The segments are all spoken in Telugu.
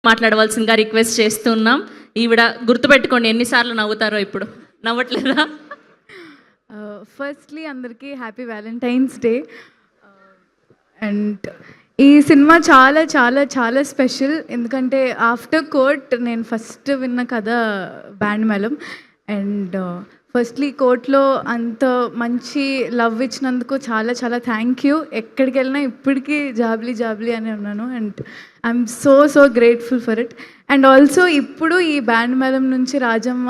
మాట్లాడవలసిందిగా రిక్వెస్ట్ చేస్తున్నాం. ఈవిడ గుర్తుపెట్టుకోండి ఎన్నిసార్లు నవ్వుతారో ఇప్పుడు. నవ్వట్లేదా? ఫస్ట్లీ అందరికీ హ్యాపీ వ్యాలంటైన్స్ డే. అండ్ ఈ సినిమా చాలా చాలా చాలా స్పెషల్, ఎందుకంటే ఆఫ్టర్ కోర్ట్ నేను ఫస్ట్ విన్న కథ బ్యాండ్ మేళం. అండ్ ఫస్ట్లీ కోర్ట్లో అంత మంచి లవ్ ఇచ్చినందుకు చాలా చాలా థ్యాంక్ యూ. ఎక్కడికి వెళ్ళినా ఇప్పటికీ జాబ్లీ జాబ్లీ అని ఉన్నాను. And I'm so grateful for it. And also ఇప్పుడు ఈ బ్యాండ్ మేళం నుంచి రాజమ్మ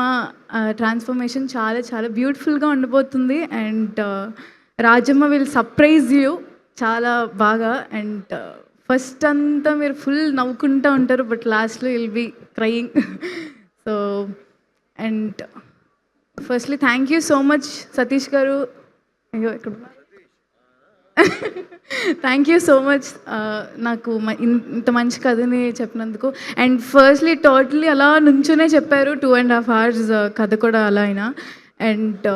ట్రాన్స్ఫర్మేషన్ చాలా చాలా బ్యూటిఫుల్గా ఉండబోతుంది. And Rajamma will surprise you చాలా బాగా. అండ్ ఫస్ట్ అంతా మీరు ఫుల్ నవ్వుకుంటూ ఉంటారు, బట్ లాస్ట్లో will be crying. So and firstly thank you so much Satish garu. అయ్యో ఇక్కడ థ్యాంక్ యూ సో మచ్ నాకు ఇంత మంచి కథని చెప్పినందుకు. అండ్ ఫస్ట్లీ టోటలీ అలా నుంచునే చెప్పారు 2.5 hours కథ కూడా అలా అయినా. అండ్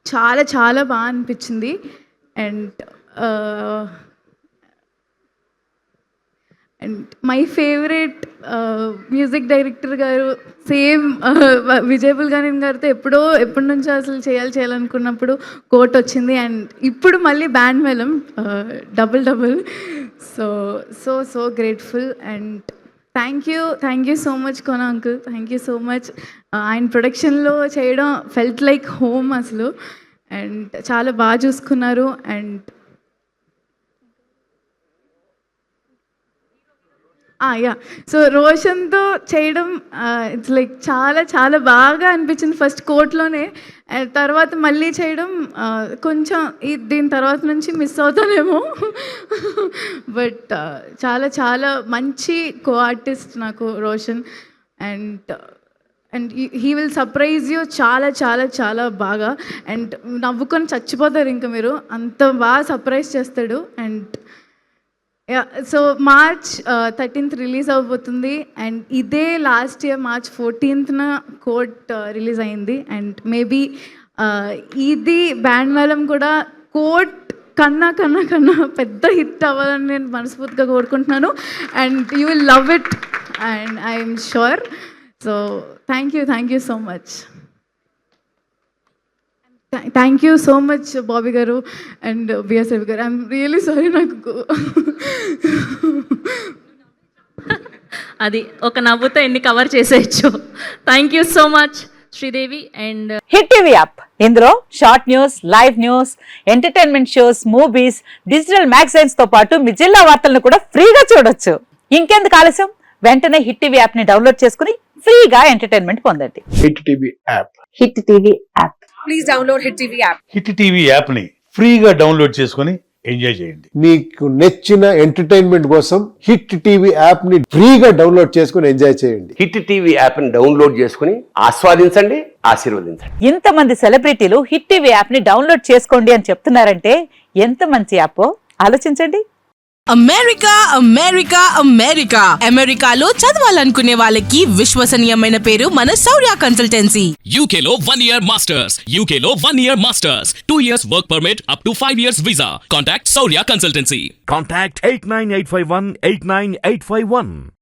చాలా చాలా బాగా అనిపించింది. And and my favourite music director గారు, సేమ్ విజయ్ గాని గారితో ఎప్పటి నుంచో అసలు చేయాలనుకున్నప్పుడు కోట్ వచ్చింది. అండ్ ఇప్పుడు మళ్ళీ band Melam double. So grateful. And thank you so much Kona uncle, thank you so much. ఆయన ప్రొడక్షన్లో చేయడం ఫెల్ట్ లైక్ హోమ్ అసలు. అండ్ చాలా బాగా చూసుకున్నారు. అండ్ యా, సో రోషన్తో చేయడం ఇట్స్ లైక్ చాలా చాలా బాగా అనిపించింది ఫస్ట్ కోర్ట్లోనే. తర్వాత మళ్ళీ చేయడం కొంచెం దీని తర్వాత నుంచి మిస్ అవుతానేమో, బట్ చాలా చాలా మంచి కో ఆర్టిస్ట్ నాకు Roshan. And he will surprise you చాలా చాలా చాలా బాగా. అండ్ నవ్వుకొని చచ్చిపోతారు ఇంకా మీరు, అంత బాగా సర్ప్రైజ్ చేస్తాడు. And so March 13th release అవబోతుంది. అండ్ ఇదే last year March 14th Court release అయింది. అండ్ మేబీ ఇది బ్యాండ్ మేళం కూడా కోర్ట్ కన్నా పెద్ద హిట్ అవ్వాలని నేను మనస్ఫూర్తిగా కోరుకుంటున్నాను. And you will love it and I'm sure. So thank you so much. Thank you so much Bobby గారు అండ్ బిఎస్ రవి గారు. I'm really sorry. నాకు అది ఒక నవ్వుతో ఎన్ని కవర్ చేసేయచ్చు. Thank you so much Sridevi. And hit TV app, ఇందులో short news, live news, entertainment shows, movies, digital magazines తో పాటు మీ జిల్లా వార్తలను కూడా ఫ్రీగా చూడొచ్చు. ఇంకెందుకు ఆలస్యం, వెంటనే హిట్ టీవీ యాప్ ని డౌన్లోడ్ చేసుకుని ఫ్రీగా ఎంటర్టైన్మెంట్ పొందండి. Hit TV app. Hit TV app. Please download hit TV app. Hit TV app ని ఫ్రీగా డౌన్లోడ్ చేసుకుని ఎంజాయ్ చేయండి. మీకు నచ్చిన ఎంటర్టైన్మెంట్ కోసం హిట్ టీవీ యాప్ ని ఫ్రీగా డౌన్లోడ్ చేసుకుని ఎంజాయ్ చేయండి. హిట్ టీవీ యాప్ ని డౌన్లోడ్ చేసుకుని ఆస్వాదించండి, ఆశీర్వదించండి. ఇంతమంది సెలబ్రిటీలు హిట్ టీవీ యాప్ ని డౌన్లోడ్ చేసుకోండి అని చెప్తున్నారంటే ఎంత మంచి యాప్ ఆలోచించండి. అమెరికాలో చదవాలనుకునే వాళ్ళకి విశ్వసనీయమైన పేరు మన శౌర్య కన్సల్టెన్సీ. UK లో 1 year masters, UK లో 1 year masters, 2 years work permit up to 5 years visa. Contact Saurya Consultancy. Contact 89851 89851.